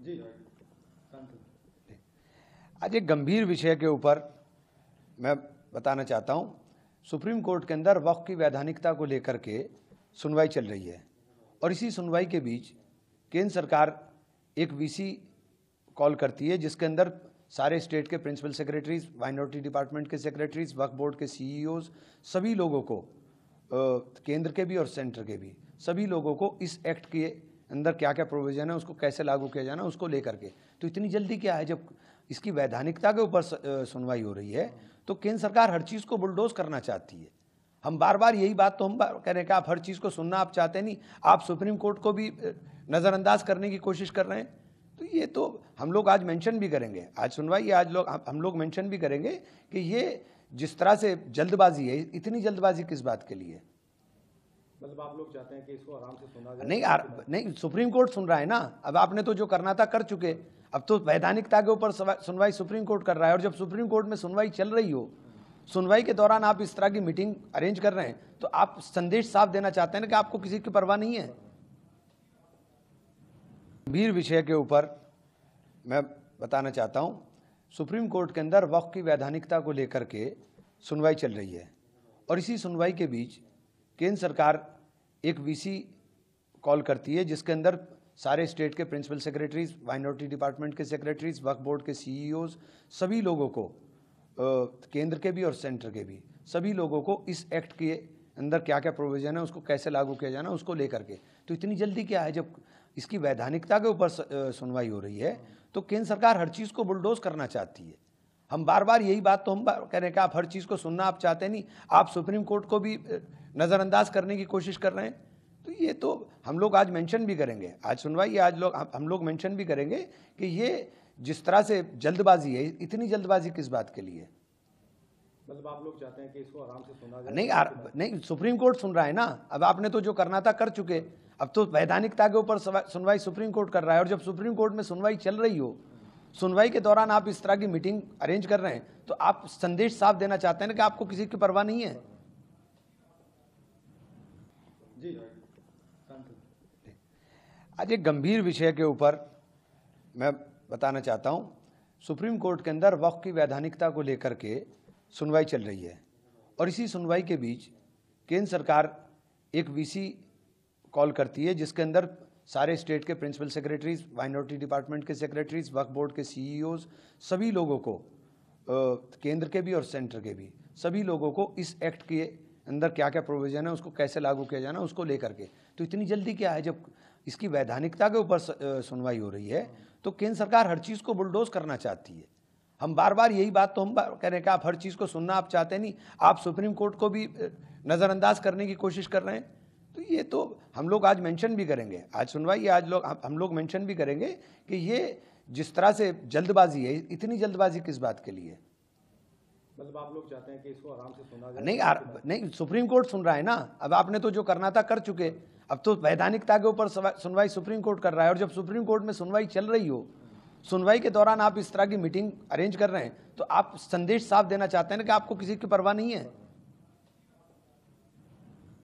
जी आज एक गंभीर विषय के ऊपर मैं बताना चाहता हूं। सुप्रीम कोर्ट के अंदर वक्फ की वैधानिकता को लेकर के सुनवाई चल रही है और इसी सुनवाई के बीच केंद्र सरकार एक वीसी कॉल करती है जिसके अंदर सारे स्टेट के प्रिंसिपल सेक्रेटरीज, माइनॉरिटी डिपार्टमेंट के सेक्रेटरीज, वक्फ बोर्ड के सीईओज, सभी लोगों को, केंद्र के भी और सेंटर के भी, सभी लोगों को इस एक्ट के अंदर क्या क्या प्रोविजन है, उसको कैसे लागू किया जाना, उसको लेकर के। तो इतनी जल्दी क्या है, जब इसकी वैधानिकता के ऊपर सुनवाई हो रही है तो केंद्र सरकार हर चीज़ को बुलडोज करना चाहती है। हम बार बार यही बात तो हम कह रहे हैं कि आप हर चीज़ को सुनना आप चाहते नहीं, आप सुप्रीम कोर्ट को भी नज़रअंदाज करने की कोशिश कर रहे हैं। तो ये तो हम लोग आज मेंशन भी करेंगे, आज सुनवाई है, आज हम लोग मेंशन भी करेंगे कि ये जिस तरह से जल्दबाजी है, इतनी जल्दबाजी किस बात के लिए? मतलब आप लोग चाहते हैं कि इसको आराम से सुना जाए? नहीं, सुप्रीम कोर्ट सुन रहा है ना। अब आपने तो जो करना था कर चुके, अब तो वैधानिकता के ऊपर सुनवाई सुप्रीम कोर्ट कर रहा है। और जब सुप्रीम कोर्ट में सुनवाई चल रही हो, सुनवाई के दौरान आप इस तरह की मीटिंग अरेंज कर रहे हैं, तो आप संदेश साफ देना चाहते हैं ना कि आपको किसी की परवाह नहीं है। गंभीर विषय के ऊपर मैं बताना चाहता हूं। सुप्रीम कोर्ट के अंदर वक्फ की वैधानिकता को लेकर के सुनवाई चल रही है और इसी सुनवाई के बीच केंद्र सरकार एक वीसी कॉल करती है जिसके अंदर सारे स्टेट के प्रिंसिपल सेक्रेटरीज, माइनॉरिटी डिपार्टमेंट के सेक्रेटरीज, वक्फ बोर्ड के सीईओज, सभी लोगों को, केंद्र के भी और सेंटर के भी, सभी लोगों को इस एक्ट के अंदर क्या क्या प्रोविजन है, उसको कैसे लागू किया जाना, उसको लेकर के। तो इतनी जल्दी क्या है, जब इसकी वैधानिकता के ऊपर सुनवाई हो रही है तो केंद्र सरकार हर चीज़ को बुलडोज करना चाहती है। हम बार बार यही बात तो हम कह रहे हैं कि आप हर चीज़ को सुनना आप चाहते नहीं, आप सुप्रीम कोर्ट को भी नज़रअंदाज करने की कोशिश कर रहे हैं। तो ये तो हम लोग आज मेंशन भी करेंगे, आज सुनवाई है, आज हम लोग मेंशन भी करेंगे कि ये जिस तरह से जल्दबाजी है, इतनी जल्दबाजी किस बात के लिए? मतलब आप लोग चाहते हैं कि इसको आराम से सुना जाए? नहीं, सुप्रीम कोर्ट सुन रहा है ना। अब आपने तो जो करना था कर चुके, अब तो वैधानिकता के ऊपर सुनवाई सुप्रीम कोर्ट कर रहा है। और जब सुप्रीम कोर्ट में सुनवाई चल रही हो, सुनवाई के दौरान आप इस तरह की मीटिंग अरेंज कर रहे हैं, तो आप संदेश साफ देना चाहते हैं ना कि आपको किसी की परवाह नहीं है। जी आज एक गंभीर विषय के ऊपर मैं बताना चाहता हूं। सुप्रीम कोर्ट के अंदर वक्फ की वैधानिकता को लेकर के सुनवाई चल रही है और इसी सुनवाई के बीच केंद्र सरकार एक वीसी कॉल करती है जिसके अंदर सारे स्टेट के प्रिंसिपल सेक्रेटरीज, माइनॉरिटी डिपार्टमेंट के सेक्रेटरीज, वक्फ बोर्ड के सीईओज, सभी लोगों को, केंद्र के भी और सेंटर के भी, सभी लोगों को इस एक्ट के अंदर क्या क्या प्रोविजन है, उसको कैसे लागू किया जाना, उसको लेकर के। तो इतनी जल्दी क्या है, जब इसकी वैधानिकता के ऊपर सुनवाई हो रही है तो केंद्र सरकार हर चीज़ को बुलडोज करना चाहती है। हम बार बार यही बात तो हम कह रहे हैं कि आप हर चीज़ को सुनना आप चाहते नहीं, आप सुप्रीम कोर्ट को भी नज़रअंदाज करने की कोशिश कर रहे हैं। तो ये तो हम लोग आज मेंशन भी करेंगे, आज सुनवाई है, आज हम लोग मेंशन भी करेंगे कि ये जिस तरह से जल्दबाजी है, इतनी जल्दबाजी किस बात के लिए? मतलब आप लोग चाहते हैं कि इसको आराम से सुना जाए? नहीं, सुप्रीम कोर्ट सुन रहा है ना। अब आपने तो जो करना था कर चुके, अब तो वैधानिकता के ऊपर सुनवाई सुप्रीम कोर्ट कर रहा है। और जब सुप्रीम कोर्ट में सुनवाई चल रही हो, सुनवाई के दौरान आप इस तरह की मीटिंग अरेंज कर रहे हैं, तो आप संदेश साफ देना चाहते हैं ना कि आपको किसी की परवाह नहीं है।